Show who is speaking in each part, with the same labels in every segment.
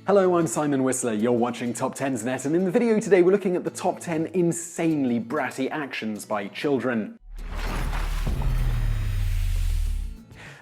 Speaker 1: Hello, I'm Simon Whistler, you're watching TopTenzNet, and in the video today we're looking at the top 10 insanely bratty actions by children.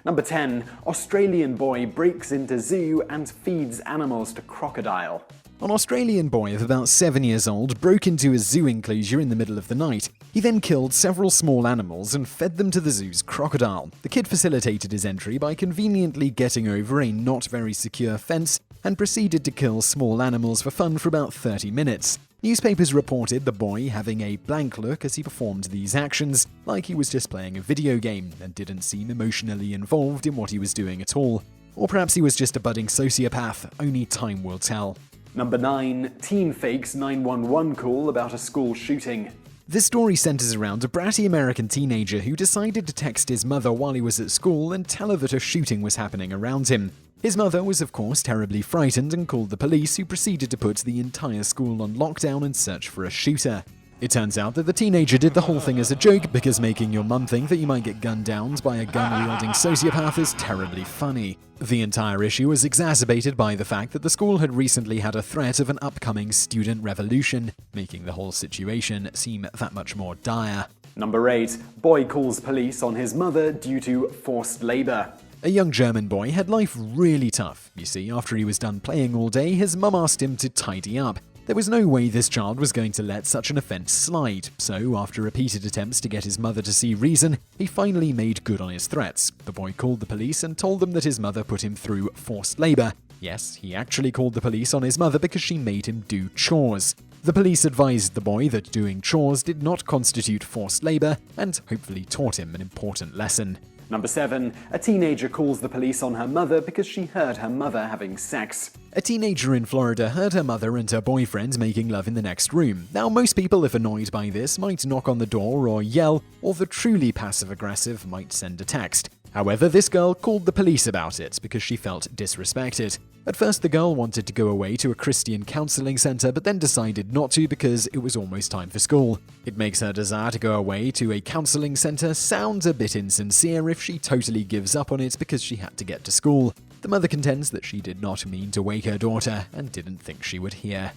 Speaker 1: Number 10. Australian boy breaks into zoo and feeds animals to crocodile.
Speaker 2: An Australian boy of about 7 years old broke into a zoo enclosure in the middle of the night. He then killed several small animals and fed them to the zoo's crocodile. The kid facilitated his entry by conveniently getting over a not very secure fence and proceeded to kill small animals for fun for about 30 minutes. Newspapers reported the boy having a blank look as he performed these actions, like he was just playing a video game and didn't seem emotionally involved in what he was doing at all. Or perhaps he was just a budding sociopath, only time will tell.
Speaker 1: Number 9. Teen fakes 911 call about a school shooting.
Speaker 2: This story centers around a bratty American teenager who decided to text his mother while he was at school and tell her that a shooting was happening around him. His mother was of course terribly frightened and called the police, who proceeded to put the entire school on lockdown and search for a shooter. It turns out that the teenager did the whole thing as a joke, because making your mum think that you might get gunned down by a gun-wielding sociopath is terribly funny. The entire issue was exacerbated by the fact that the school had recently had a threat of an upcoming student revolution, making the whole situation seem that much more dire.
Speaker 1: Number 8. Boy calls police on his mother due to forced labor.
Speaker 2: A young German boy had life really tough. You see, after he was done playing all day, his mum asked him to tidy up. There was no way this child was going to let such an offense slide, so after repeated attempts to get his mother to see reason, he finally made good on his threats. The boy called the police and told them that his mother put him through forced labor. Yes, he actually called the police on his mother because she made him do chores. The police advised the boy that doing chores did not constitute forced labor, and hopefully taught him an important lesson.
Speaker 1: Number 7. A teenager calls the police on her mother because she heard her mother having sex.
Speaker 2: A teenager in Florida heard her mother and her boyfriend making love in the next room. Now, most people, if annoyed by this, might knock on the door or yell, or the truly passive-aggressive might send a text. However, this girl called the police about it because she felt disrespected. At first, the girl wanted to go away to a Christian counseling center, but then decided not to because it was almost time for school. It makes her desire to go away to a counseling center sound a bit insincere if she totally gives up on it because she had to get to school. The mother contends that she did not mean to wake her daughter and didn't think she would hear.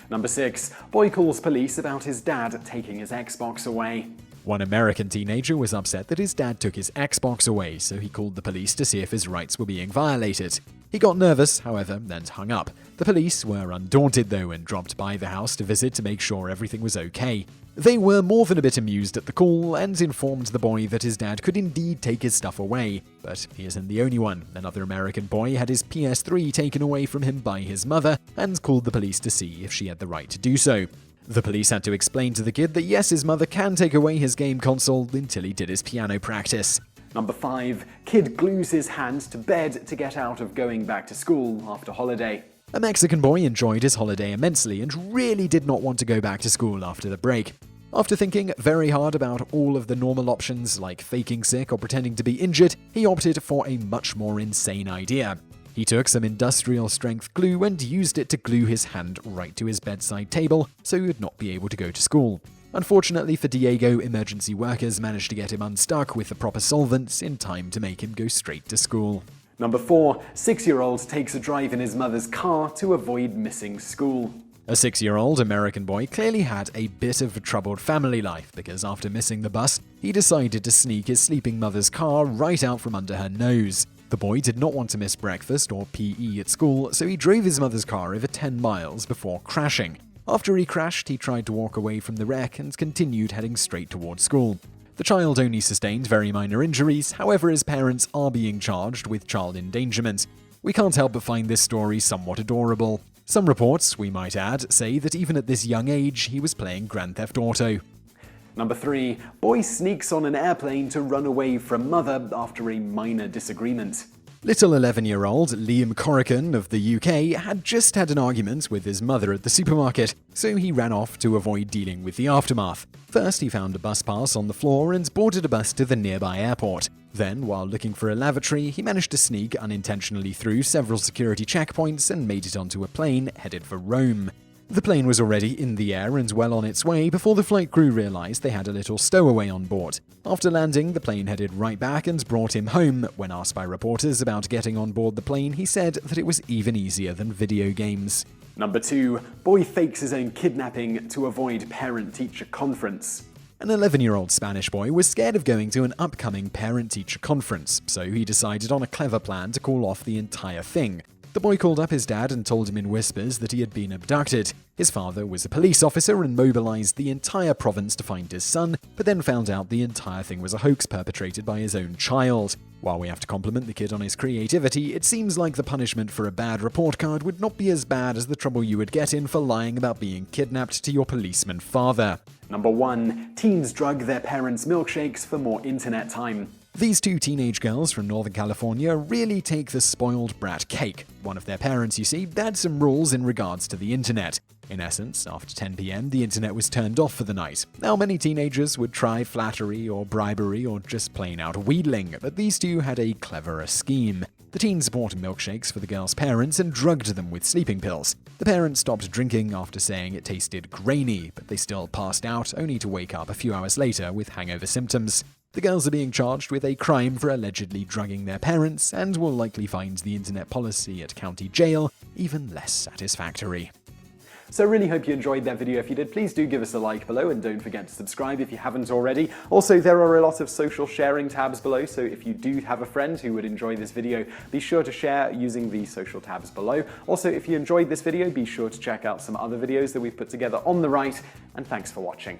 Speaker 1: Number 6. Boy calls police about his dad taking his Xbox away.
Speaker 2: One American teenager was upset that his dad took his Xbox away, so he called the police to see if his rights were being violated. He got nervous, however, and hung up. The police were undaunted though and dropped by the house to visit to make sure everything was okay. They were more than a bit amused at the call and informed the boy that his dad could indeed take his stuff away. But he isn't the only one. Another American boy had his PS3 taken away from him by his mother and called the police to see if she had the right to do so. The police had to explain to the kid that yes, his mother can take away his game console until he did his piano practice.
Speaker 1: Number 5. Kid glues his hand to bed to get out of going back to school after holiday.
Speaker 2: A Mexican boy enjoyed his holiday immensely and really did not want to go back to school after the break. After thinking very hard about all of the normal options like faking sick or pretending to be injured, he opted for a much more insane idea. He took some industrial-strength glue and used it to glue his hand right to his bedside table so he would not be able to go to school. Unfortunately for Diego, emergency workers managed to get him unstuck with the proper solvents in time to make him go straight to school.
Speaker 1: Number 4. 6-year-old takes a drive in his mother's car to avoid missing school.
Speaker 2: A 6-year-old American boy clearly had a bit of a troubled family life because after missing the bus, he decided to sneak his sleeping mother's car right out from under her nose. The boy did not want to miss breakfast or PE at school, so he drove his mother's car over 10 miles before crashing. After he crashed, he tried to walk away from the wreck and continued heading straight towards school. The child only sustained very minor injuries, however his parents are being charged with child endangerment. We can't help but find this story somewhat adorable. Some reports, we might add, say that even at this young age, he was playing Grand Theft Auto.
Speaker 1: Number 3. Boy sneaks on an airplane to run away from mother after a minor disagreement.
Speaker 2: Little 11-year-old Liam Corrigan of the UK had just had an argument with his mother at the supermarket, so he ran off to avoid dealing with the aftermath. First, he found a bus pass on the floor and boarded a bus to the nearby airport. Then, while looking for a lavatory, he managed to sneak unintentionally through several security checkpoints and made it onto a plane headed for Rome. The plane was already in the air and well on its way before the flight crew realized they had a little stowaway on board. After landing, the plane headed right back and brought him home. When asked by reporters about getting on board the plane, he said that it was even easier than video games.
Speaker 1: Number 2. Boy fakes his own kidnapping to avoid parent-teacher conference.
Speaker 2: An 11-year-old Spanish boy was scared of going to an upcoming parent-teacher conference, so he decided on a clever plan to call off the entire thing. The boy called up his dad and told him in whispers that he had been abducted. His father was a police officer and mobilized the entire province to find his son, but then found out the entire thing was a hoax perpetrated by his own child. While we have to compliment the kid on his creativity, it seems like the punishment for a bad report card would not be as bad as the trouble you would get in for lying about being kidnapped to your policeman father.
Speaker 1: Number 1. Teens drug their parents' milkshakes for more internet time.
Speaker 2: These two teenage girls from Northern California really take the spoiled brat cake. One of their parents, you see, had some rules in regards to the internet. In essence, after 10 p.m., the internet was turned off for the night. Now, many teenagers would try flattery or bribery or just plain out wheedling, but these two had a cleverer scheme. The teens bought milkshakes for the girls' parents and drugged them with sleeping pills. The parents stopped drinking after saying it tasted grainy, but they still passed out, only to wake up a few hours later with hangover symptoms. The girls are being charged with a crime for allegedly drugging their parents and will likely find the internet policy at county jail even less satisfactory.
Speaker 1: So I really hope you enjoyed that video. If you did, please do give us a like below and don't forget to subscribe if you haven't already. Also, there are a lot of social sharing tabs below, so if you do have a friend who would enjoy this video, be sure to share using the social tabs below. Also, if you enjoyed this video, be sure to check out some other videos that we've put together on the right, and thanks for watching.